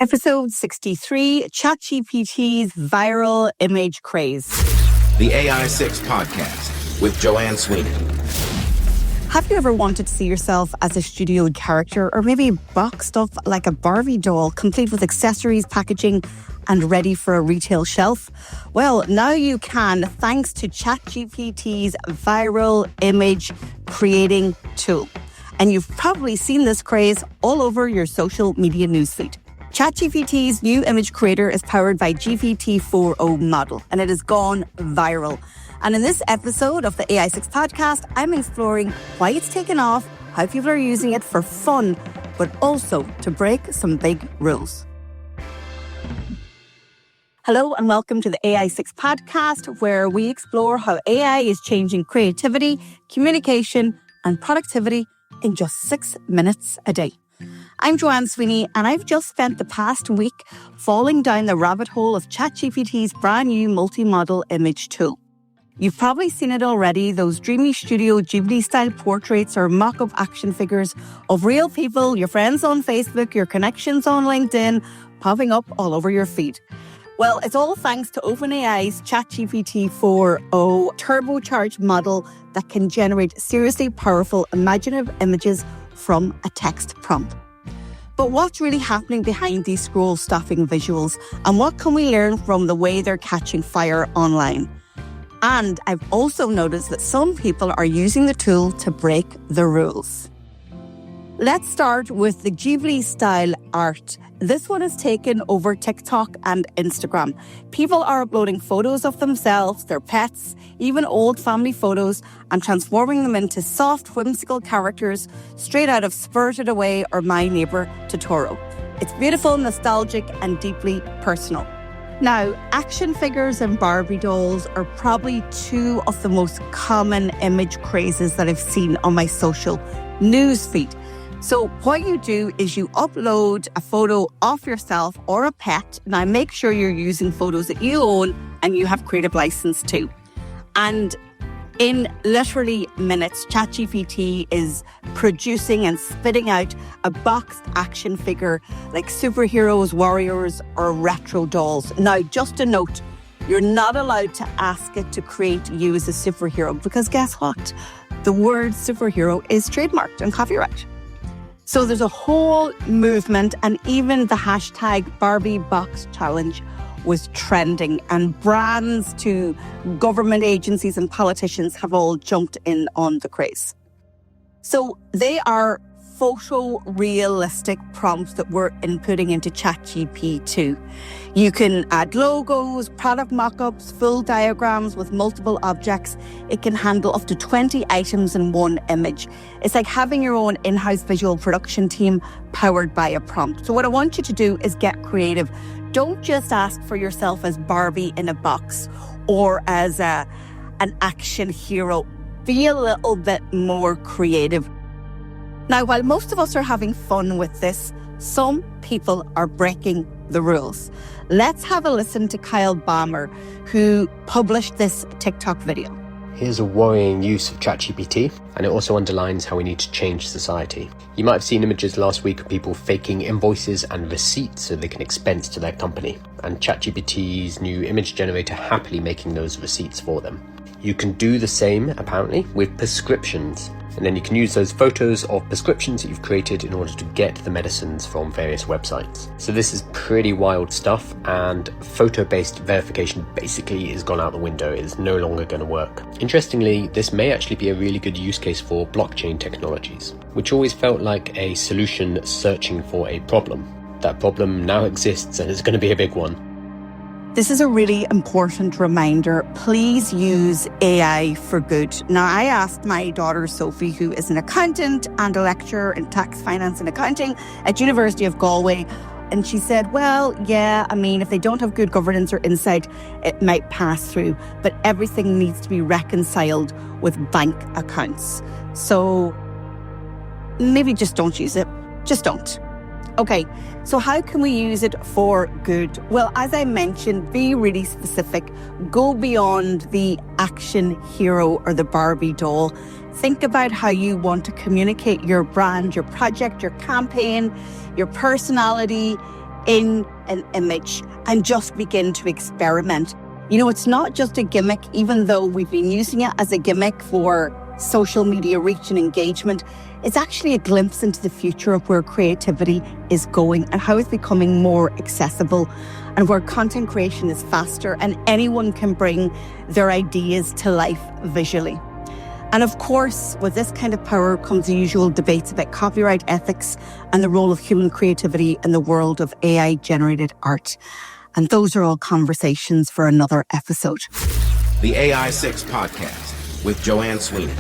Episode 63, ChatGPT's viral image craze. The AI6 podcast with Joanne Sweeney. Have you ever wanted to see yourself as a studio character, or maybe boxed up like a Barbie doll, complete with accessories, packaging, and ready for a retail shelf? Well, now you can, thanks to ChatGPT's viral image creating tool. And you've probably seen this craze all over your social media newsfeed. ChatGPT's new image creator is powered by GPT-4o model, and it has gone viral. And in this episode of the AI6 podcast, I'm exploring why it's taken off, how people are using it for fun, but also to break some big rules. Hello and welcome to the AI6 podcast, where we explore how AI is changing creativity, communication, and productivity in just 6 minutes a day. I'm Joanne Sweeney, and I've just spent the past week falling down the rabbit hole of ChatGPT's brand new multi-model image tool. You've probably seen it already, those dreamy Studio Ghibli-style portraits or mock-up action figures of real people, your friends on Facebook, your connections on LinkedIn, popping up all over your feed. Well, it's all thanks to OpenAI's ChatGPT-4o turbocharged model that can generate seriously powerful, imaginative images from a text prompt. But what's really happening behind these scroll-stopping visuals, and what can we learn from the way they're catching fire online? And I've also noticed that some people are using the tool to break the rules. Let's start with the Ghibli-style art. This one is taken over TikTok and Instagram. People are uploading photos of themselves, their pets, even old family photos, and transforming them into soft, whimsical characters straight out of Spirited Away or My Neighbor Totoro. It's beautiful, nostalgic, and deeply personal. Now, action figures and Barbie dolls are probably two of the most common image crazes that I've seen on my social news feed. So what you do is you upload a photo of yourself or a pet. Now make sure you're using photos that you own and you have creative license to. And in literally minutes, ChatGPT is producing and spitting out a boxed action figure like superheroes, warriors, or retro dolls. Now, just a note, you're not allowed to ask it to create you as a superhero, because guess what? The word superhero is trademarked and copyright. So there's a whole movement, and even the hashtag Barbie Box Challenge was trending, and brands to government agencies and politicians have all jumped in on the craze. So they are photorealistic prompts that we're inputting into ChatGPT. You can add logos, product mock-ups, full diagrams with multiple objects. It can handle up to 20 items in one image. It's like having your own in-house visual production team powered by a prompt. So what I want you to do is get creative. Don't just ask for yourself as Barbie in a box or as an action hero. Be a little bit more creative. Now, while most of us are having fun with this, some people are breaking the rules. Let's have a listen to Kyle Balmer, who published this TikTok video. Here's a worrying use of ChatGPT, and it also underlines how we need to change society. You might have seen images last week of people faking invoices and receipts so they can expense to their company, and ChatGPT's new image generator happily making those receipts for them. You can do the same, apparently, with prescriptions. And then you can use those photos of prescriptions that you've created in order to get the medicines from various websites. So this is pretty wild stuff, and photo-based verification basically is gone out the window. It is no longer going to work. Interestingly, this may actually be a really good use case for blockchain technologies, which always felt like a solution searching for a problem. That problem now exists, and it's going to be a big one. This is a really important reminder. Please use AI for good. Now, I asked my daughter, Sophie, who is an accountant and a lecturer in tax, finance and accounting at University of Galway. And she said, well, yeah, I mean, if they don't have good governance or insight, it might pass through. But everything needs to be reconciled with bank accounts. So maybe just don't use it. Just don't. Okay, so how can we use it for good? Well, as I mentioned, be really specific. Go beyond the action hero or the Barbie doll. Think about how you want to communicate your brand, your project, your campaign, your personality in an image and just begin to experiment. You know, it's not just a gimmick, even though we've been using it as a gimmick for social media reach and engagement. It's actually a glimpse into the future of where creativity is going and how it's becoming more accessible, and where content creation is faster and anyone can bring their ideas to life visually. And of course, with this kind of power comes the usual debates about copyright ethics and the role of human creativity in the world of AI-generated art. And those are all conversations for another episode. The AI6 Podcast with Joanne Sweeney.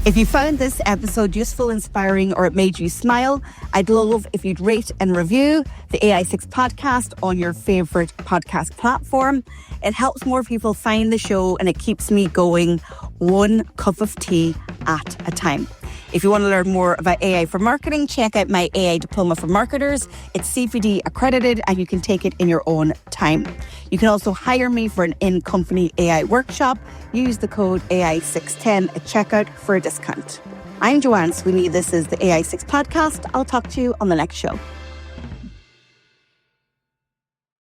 If you found this episode useful, inspiring, or it made you smile, I'd love if you'd rate and review the AI6 Podcast on your favourite podcast platform. It helps more people find the show and it keeps me going one cup of tea at a time. If you want to learn more about AI for marketing, check out my AI Diploma for Marketers. It's CPD accredited and you can take it in your own time. You can also hire me for an in-company AI workshop. Use the code AI610 at checkout for a discount. I'm Joanne Sweeney. This is the AI6 Podcast. I'll talk to you on the next show.